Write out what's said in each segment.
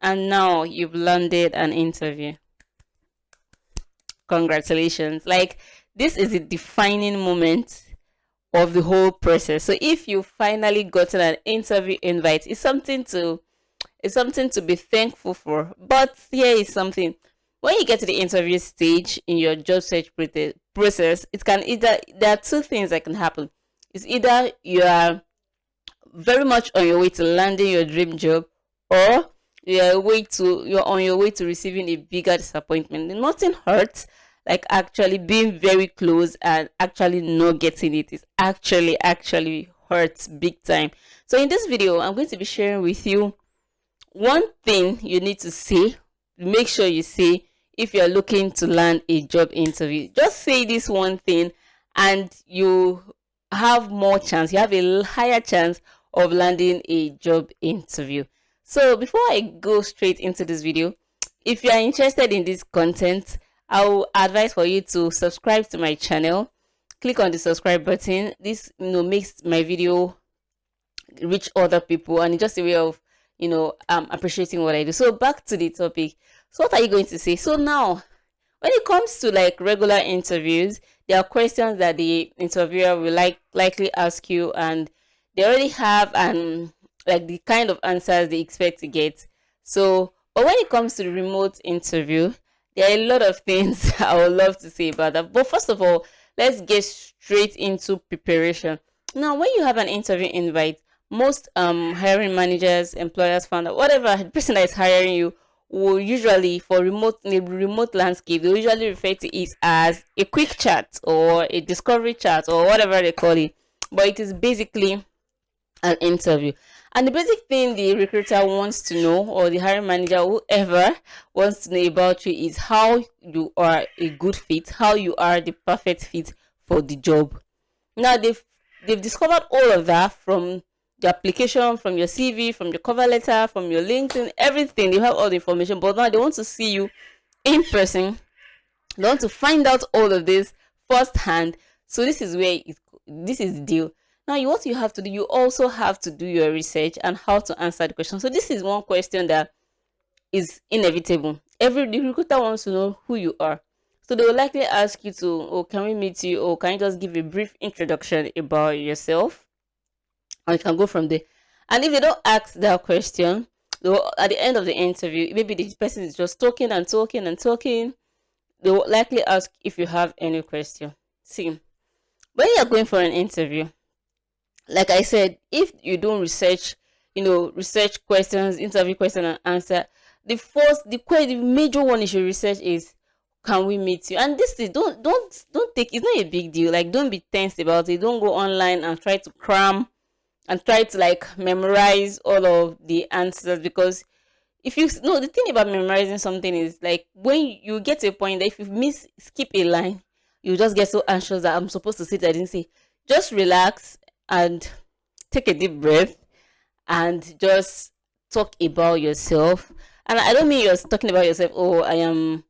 and now you've landed an interview. Congratulations. Like, this is a defining moment of the whole process. So if you finally gotten an interview invite, it's something to be thankful for. But here is something. When you get to the interview stage in your job search process, it can either there are two things that can happen. It's either you are very much on your way to landing your dream job, or you're on your way to receiving a bigger disappointment. And nothing hurts like actually being very close and actually not getting it. Is actually hurts big time. So in this video, I'm going to be sharing with you one thing you need to say. Make sure you say if you're looking to land a job interview. Just say this one thing and you have more chance, you have a higher chance of landing a job interview. So before I go straight into this video, if you are interested in this content, I will advise for you to subscribe to my channel. Click on the subscribe button. This makes my video reach other people, and it's just a way of appreciating what I do. So back to the topic. So what are you going to say? So now, when it comes to like regular interviews, there are questions that the interviewer will likely ask you, and they already have like the kind of answers they expect to get. So, but when it comes to the remote interview, there are a lot of things I would love to say about that. But first of all, let's get straight into preparation. Now, when you have an interview invite, most hiring managers, employers, founder, whatever the person that is hiring you will usually, for remote landscape, they usually refer to it as a quick chat or a discovery chat or whatever they call it. But it is basically an interview. And the basic thing the recruiter wants to know, or the hiring manager, whoever wants to know about you, is how you are a good fit, how you are the perfect fit for the job. Now they've discovered all of that from the application, from your CV, from your cover letter, from your LinkedIn, everything. They have all the information, but now they want to see you in person. They want to find out all of this firsthand. So this is the deal. Now, what you have to do, you also have to do your research and how to answer the question. So this is one question that is inevitable. The recruiter wants to know who you are. So they will likely ask you to, oh, can we meet you? Or can you just give a brief introduction about yourself? And you can go from there. And if they don't ask that question, at the end of the interview, maybe the person is just talking and talking and talking. They will likely ask if you have any question. See, when you're going for an interview, like I said, if you don't research questions, interview question and answer, the major one you should research is, can we meet you? And this is don't take, it's not a big deal. Like, don't be tense about it. Don't go online and try to cram and try to like memorize all of the answers, because if you know, the thing about memorizing something is like, when you get to a point that if you skip a line, you just get so anxious that I'm supposed to say that I didn't say. Just relax and take a deep breath and just talk about yourself. And I don't mean you're talking about yourself, oh, I am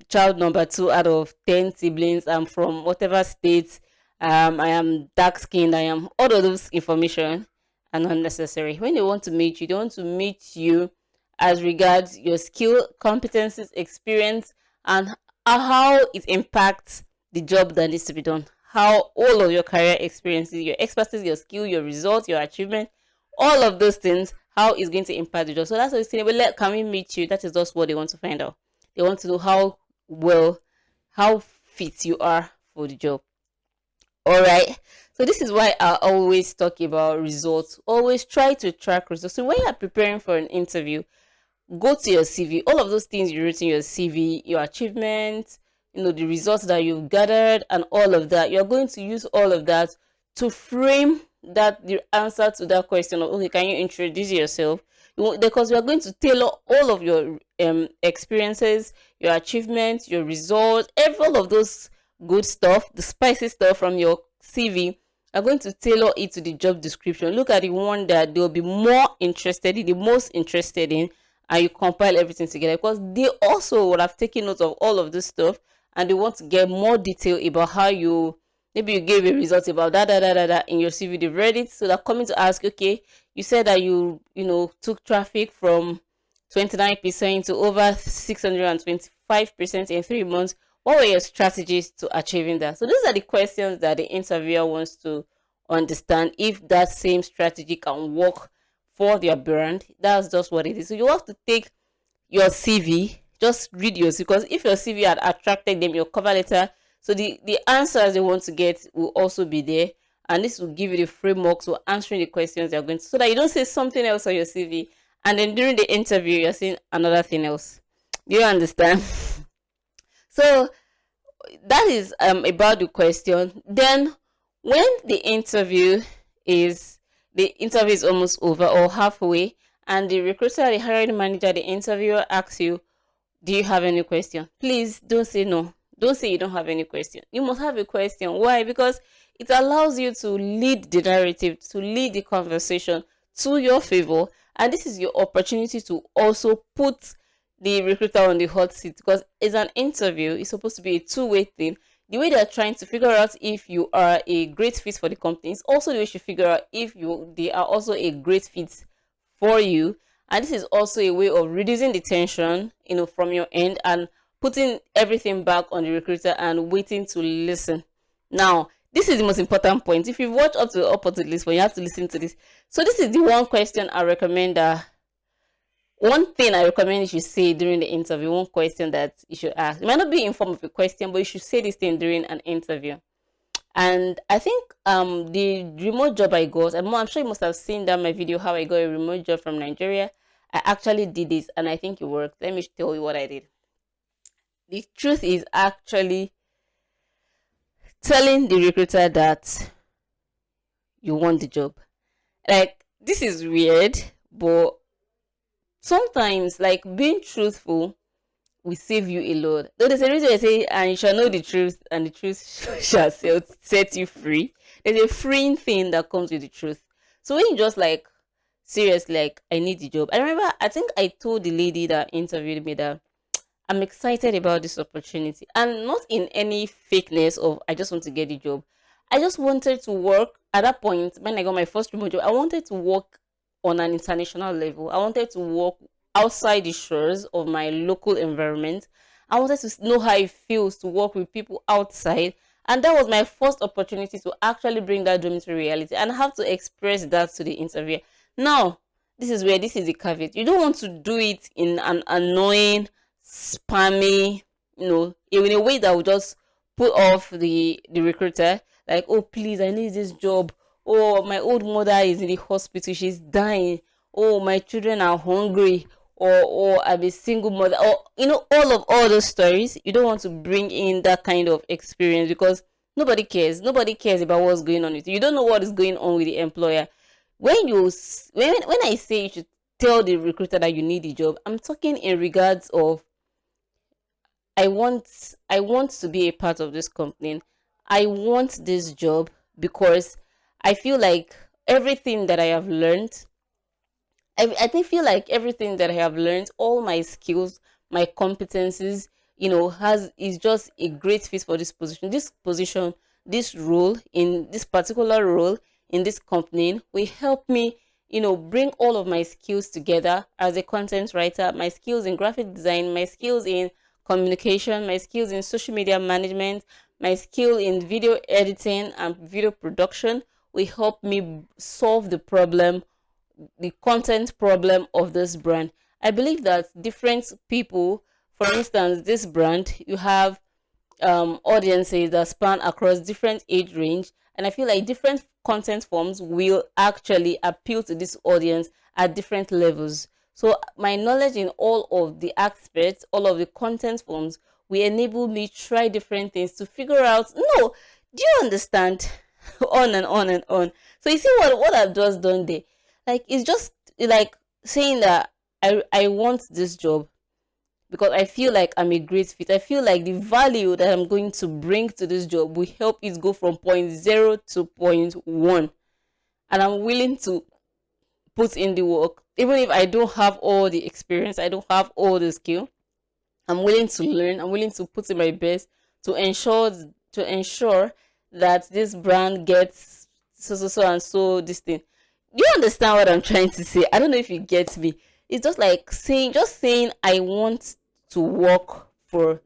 child number 2 out of 10 siblings, I'm from whatever state, I am dark skinned, I am, all of those information are not necessary. When they want to meet you, they want to meet you as regards your skill, competencies, experience, and how it impacts the job that needs to be done. How all of your career experiences, your expertise, your skill, your results, your achievement, all of those things, how it's going to impact the job. So that's what it's saying. But can we meet you? That is just what they want to find out. They want to know how fit you are for the job. All right. So this is why I always talk about results. Always try to track results. So when you are preparing for an interview, go to your CV. All of those things you wrote in your CV, your achievements, the results that you've gathered and all of that, you're going to use all of that to frame the answer to that question of, okay, can you introduce yourself? Because we are going to tailor all of your experiences, your achievements, your results, all of those good stuff, the spicy stuff from your CV, are going to tailor it to the job description. Look at the one that they'll be more interested in, the most interested in, and you compile everything together, because they also would have taken note of all of this stuff, and they want to get more detail about how maybe you gave a result about that in your CV. They've read it, so they're coming to ask, okay, you said that you took traffic from 29% to over 625% in 3 months. What were your strategies to achieving that? So these are the questions that the interviewer wants to understand if that same strategy can work for their brand. That's just what it is. So you have to take your CV, just read yours, because if your CV had attracted them, your cover letter, so the answers they want to get will also be there, and this will give you the framework to answering the questions they're going to, so that you don't say something else on your CV and then during the interview you're saying another thing else. Do you understand? So that is about the question. Then when the interview is almost over or halfway, and the recruiter, the hiring manager, the interviewer asks you, do you have any question? Please don't say no. Don't say you don't have any question. You must have a question. Why? Because it allows you to lead the narrative, to lead the conversation to your favor, and this is your opportunity to also put the recruiter on the hot seat, because it's an interview. It's supposed to be a two-way thing. The way they're trying to figure out if you are a great fit for the company is also the way you should figure out if they are also a great fit for you. And this is also a way of reducing the tension, from your end, and putting everything back on the recruiter and waiting to listen. Now, this is the most important point. If you've watched up to the list, but you have to listen to this. So this is the one question I recommend. One thing I recommend you should say during the interview. One question that you should ask. It might not be in form of a question, but you should say this thing during an interview. And I think the remote job I got, I'm sure you must have seen that my video how I got a remote job from Nigeria. I actually did this and I think it worked. Let me tell you what I did. The truth is actually telling the recruiter that you want the job. Like, this is weird, but sometimes, like, being truthful will save you a lot. Though there's a reason I say, and you shall know the truth, and the truth shall set you free. There's a freeing thing that comes with the truth. So when you just like, seriously, like, I need the job. I remember, I think I told the lady that interviewed me that I'm excited about this opportunity, and not in any fakeness of I just want to get the job. I just wanted to work at that point when I got my first remote job. I wanted to work on an international level. I wanted to work outside the shores of my local environment. I wanted to know how it feels to work with people outside. And that was my first opportunity to actually bring that dream to reality, and I have to express that to the interviewer. Now, this is the caveat. You don't want to do it in an annoying, spammy, in a way that will just put off the recruiter. Like, oh, please, I need this job. Oh, my old mother is in the hospital, she's dying. Oh, my children are hungry. Or I'm a single mother, or all those stories. You don't want to bring in that kind of experience, because nobody cares about what's going on with you. You don't know what is going on with the employer. When I say you should tell the recruiter that you need a job, I'm talking in regards of I want to be a part of this company. I want this job because I feel like everything that I have learned, feel like everything that I have learned, all my skills, my competencies, is just a great fit for this position. This role, in this particular role in this company, will help me, bring all of my skills together as a content writer, my skills in graphic design, my skills in communication, my skills in social media management, my skill in video editing and video production will help me solve the content problem of this brand. I believe that different people, for instance, this brand, you have audiences that span across different age range, and I feel like different content forms will actually appeal to this audience at different levels. So my knowledge in all of the aspects, all of the content forms, will enable me try different things to figure out, no, do you understand? On and on and on. So you see what I've just done there? Like, it's just like saying that I want this job because I feel like I'm a great fit. I feel like the value that I'm going to bring to this job will help it go from point 0 to point 1. And I'm willing to put in the work. Even if I don't have all the experience, I don't have all the skill, I'm willing to learn. I'm willing to put in my best to ensure that this brand gets so and so this thing. Do you understand what I'm trying to say? I don't know if you get me. It's just like saying I want to work for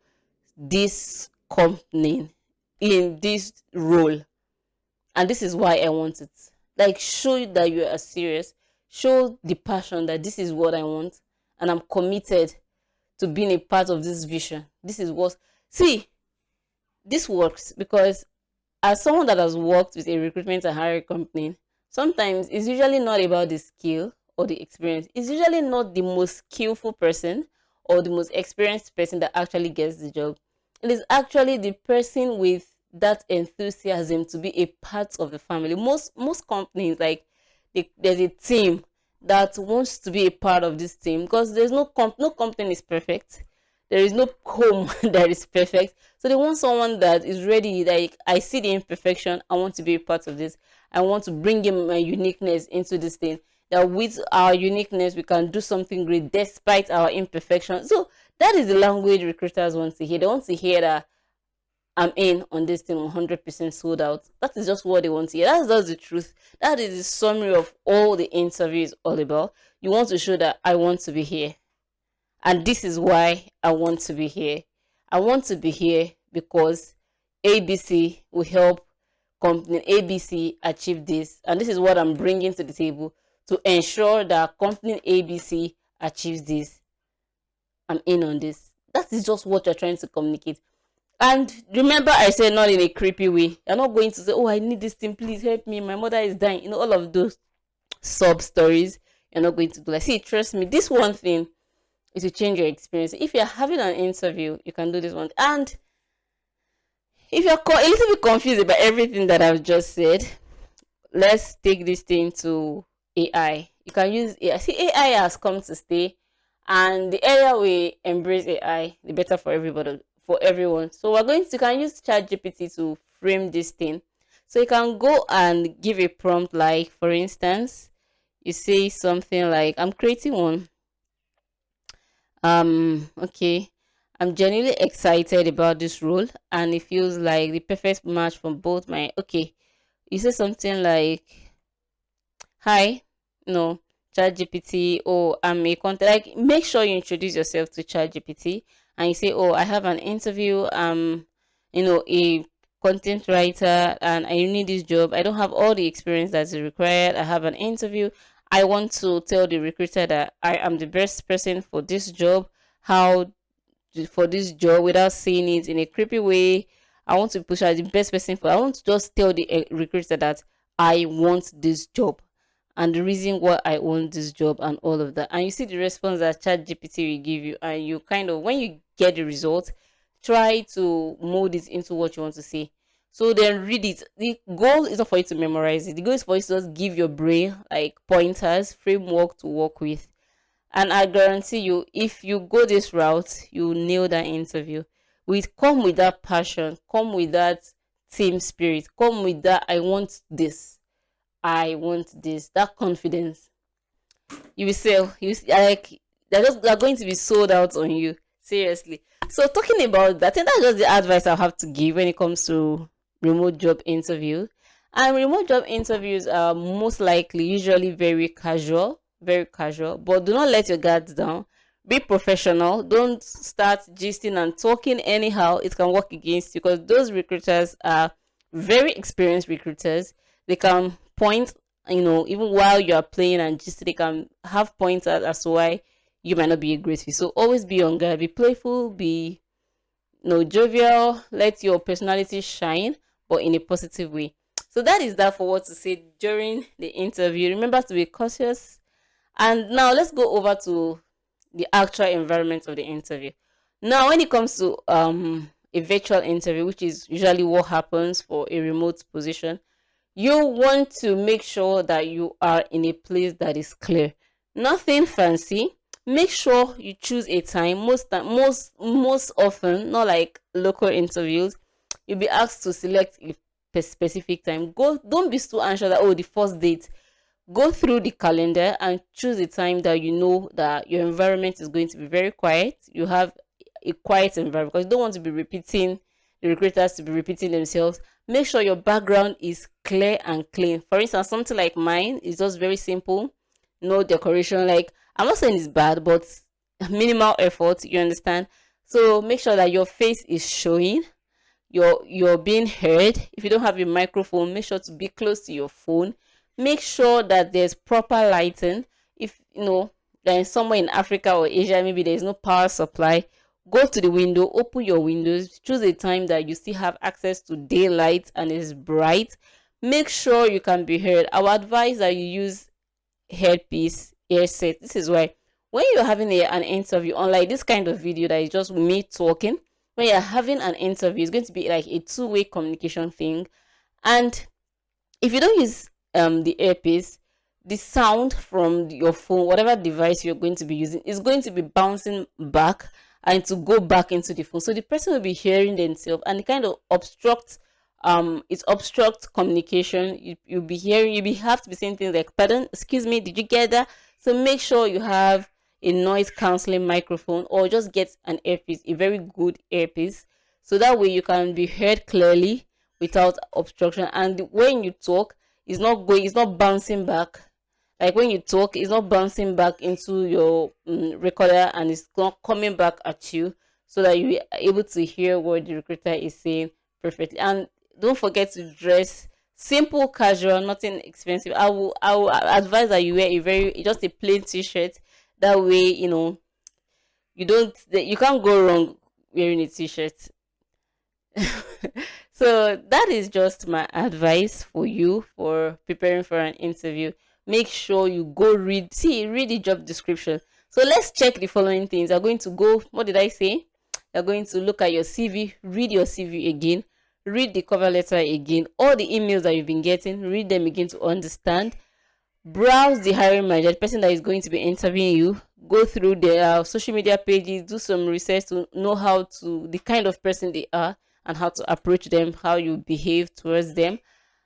this company in this role, and this is why I want it. Like, show that you are serious, show the passion that this is what I want, and I'm committed to being a part of this vision. This is what, see, this works because as someone that has worked with a recruitment and hiring company, sometimes it's usually not about the skill or the experience. It's usually not the most skillful person or the most experienced person that actually gets the job. It is actually the person with that enthusiasm to be a part of the family. Most companies, like, there's a team that wants to be a part of this team, because there's no company is perfect. There is no home that is perfect. So they want someone that is ready, like, I see the imperfection, I want to be a part of this. I want to bring in my uniqueness into this thing. That with our uniqueness we can do something great despite our imperfection. So that is the language recruiters want to hear. They want to hear that I'm in on this thing 100% sold out. That is just what they want to hear. That's just the truth. That is the summary of all the interviews all about. You want to show that I want to be here. And this is why I want to be here. I want to be here because ABC will help company ABC achieve this. And this is what I'm bringing to the table to ensure that company ABC achieves this. I'm in on this. That is just what you're trying to communicate. And remember, I said not in a creepy way. You're not going to say, oh, I need this thing, please help me, my mother is dying. All of those sub stories. You're not going to do like, see, trust me, this one thing is to change your experience. If you're having an interview, you can do this one. And if you're a little bit confused about everything that I've just said, let's take this thing to AI. You can use AI. See, AI has come to stay, and the area we embrace AI, the better for everybody, for everyone. So you can use ChatGPT to frame this thing. So you can go and give a prompt, like, for instance, you say something like, I'm creating one. Okay, I'm genuinely excited about this role, and it feels like the perfect match from both my. Okay, you say something like, hi, no, ChatGPT, oh, I'm a content. Like, make sure you introduce yourself to ChatGPT, and you say, oh, I have an interview. A content writer, and I need this job. I don't have all the experience that's required. I have an interview. I want to tell the recruiter that I am the best person for this job. How for this job without saying it in a creepy way. I want to push out the best person for. I want to just tell the recruiter that I want this job and the reason why I want this job and all of that. And you see the response that ChatGPT will give you, and you kind of, when you get the result, try to mold it into what you want to say. So then read it. The goal is not for you to memorize it. The goal is for you to just give your brain like pointers, framework to work with. And I guarantee you, if you go this route, you nail that interview. Come with that passion, come with that team spirit, come with that I want this, that confidence. You will sell. Like, they're going to be sold out on you. Seriously. So talking about that, I think that's just the advice I have to give when it comes to remote job interview. And remote job interviews are most likely usually very casual, very casual. But do not let your guards down. Be professional. Don't start gisting and talking anyhow. It can work against you, because those recruiters are very experienced recruiters. They can point, even while you are playing and just they can have points as to why you might not be a great fit. So always be on guard, be playful, be jovial, let your personality shine, but in a positive way. So that is that for what to say during the interview. Remember to be cautious. And now let's go over to the actual environment of the interview. Now, when it comes to a virtual interview, which is usually what happens for a remote position, you want to make sure that you are in a place that is clear. Nothing fancy. Make sure you choose a time. Most often, not like local interviews, you'll be asked to select a specific time. Don't be so anxious that, oh, the first date. Go through the calendar and choose a time that you know that your environment is going to be very quiet. You have a quiet environment, because you don't want to be repeating, the recruiters to be repeating themselves. Make sure your background is clear and clean. For instance, something like mine is just very simple. No decoration. Like, I'm not saying it's bad, but minimal effort, you understand? So make sure that your face is showing, you're being heard. If you don't have your microphone, make sure to be close to your phone. Make sure that there's proper lighting. If you know that in somewhere in Africa or Asia, maybe there's no power supply, go to the window, open your windows, choose a time that you still have access to daylight and it's bright. Make sure you can be heard. I would advise that you use headpiece, earset. This is why when you're having an interview, unlike this kind of video that is just me talking, when you're having an interview, it's going to be like a two-way communication thing. And if you don't use the earpiece, the sound from your phone, whatever device you're going to be using, is going to be bouncing back and to go back into the phone. So the person will be hearing themselves, and it kind of obstructs it obstructs communication. You'll be hearing, have to be saying things like, pardon, excuse me, did you get that? So make sure you have a noise cancelling microphone, or just get an earpiece, a very good earpiece, so that way you can be heard clearly without obstruction. And when you talk, it's not bouncing back. Like when you talk, it's not bouncing back into your recorder, and it's not coming back at you, so that you are able to hear what the recruiter is saying perfectly. And don't forget to dress simple, casual, nothing expensive. I will advise that you wear just a plain t-shirt. That way, you can't go wrong wearing a t-shirt. So that is just my advice for you for preparing for an interview. Make sure you go read the job description. So let's check the following things. You're going to go, what did I say? You're going to look at your CV, read your CV again, read the cover letter again, all the emails that you've been getting, read them again to understand. Browse the hiring manager, the person that is going to be interviewing you. Go through their social media pages, do some research to know the kind of person they are, and how to approach them, how you behave towards them.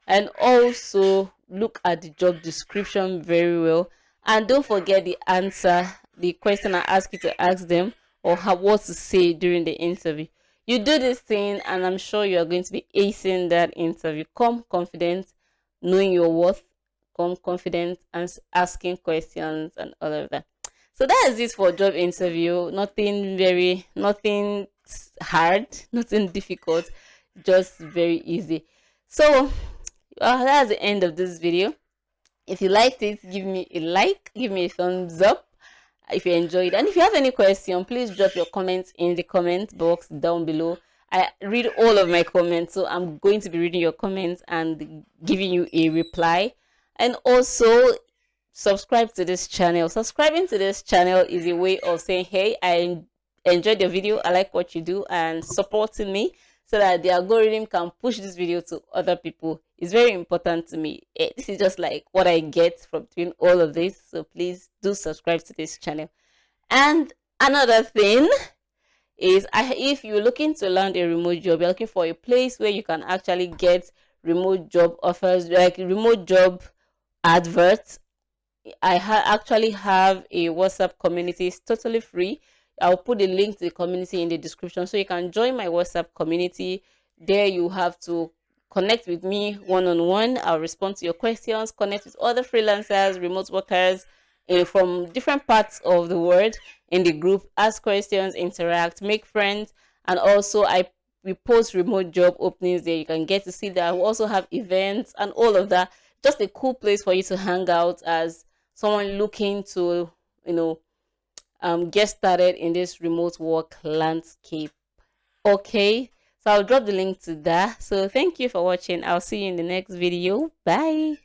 And also look at the job description very well. And don't forget the question I ask you to ask them, or what to say during the interview. You do this thing, and I'm sure you are going to be acing that interview. Come confident, knowing your worth, come confident, and asking questions and all of that. So that is it for job interview. Nothing hard, nothing difficult, just very easy. So that's the end of this video. If you liked it, give me a like, give me a thumbs up if you enjoyed. And if you have any question, please drop your comments in the comment box down below. I read all of my comments, so I'm going to be reading your comments and giving you a reply. And also subscribe to this channel. Subscribing to this channel is a way of saying, hey, I enjoyed your video, I like what you do, and supporting me, so that the algorithm can push this video to other people. It's very important to me. This is just like what I get from doing all of this. So please do subscribe to this channel. And another thing is, if you're looking to land a remote job, you're looking for a place where you can actually get remote job offers, like remote job adverts. I actually have a WhatsApp community. It's totally free. I'll put the link to the community in the description, so you can join my WhatsApp community. There you have to connect with me one-on-one. I'll respond to your questions, connect with other freelancers, remote workers from different parts of the world in the group, ask questions, interact, make friends. And also we post remote job openings there. You can get to see that. We also have events and all of that. Just a cool place for you to hang out as someone looking to get started in this remote work landscape. Okay, so I'll drop the link to that. So thank you for watching. I'll see you in the next video. Bye.